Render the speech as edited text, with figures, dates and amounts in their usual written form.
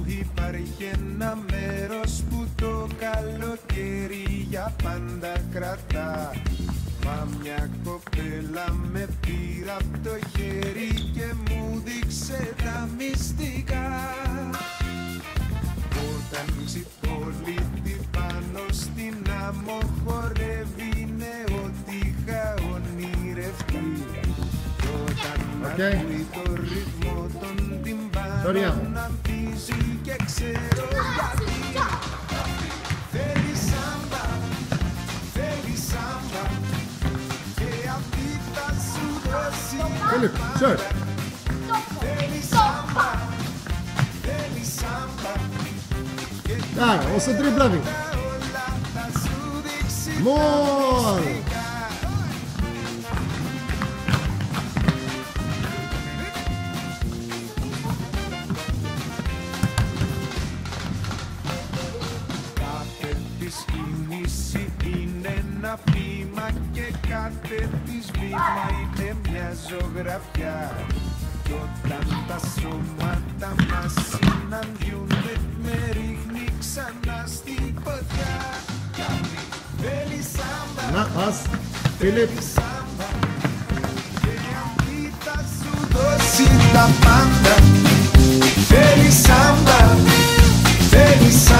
Υπάρχει ένα μέρος που το καλοκαίρι για πάντα κρατά. Μα μια κοπέλα με πήρα απ' το χέρι και μου δείξε τα μυστικά. Όταν ξυπόλυτη πάνω στην άμμο χορεύει, είναι ό,τι είχα ονειρευτεί. Κι όταν ακούει το ρυθμό των τυμπάνων να πίζει και ξέρω γιατί. Θέλει σάμπα, θέλει σάμπα και αυτή θα σου δώσει τα πάντα. Θέλει σάμπα, θέλει σάμπα. Där, och så dribblar vi. Mål! Κάθε της κίνηση είναι ένα βήμα και κάθε της βήμα είναι μια ζωγραφιά. Κι όταν τα σώματα μας συναντιούνται με ρίχνει ξανά στην ποδιά. Θέλει σάμπα, Na, pass. Filip. σάμπα και αυτή θα σου δώσει τα πάντα. Θέλει σάμπα, θέλει σάμπα.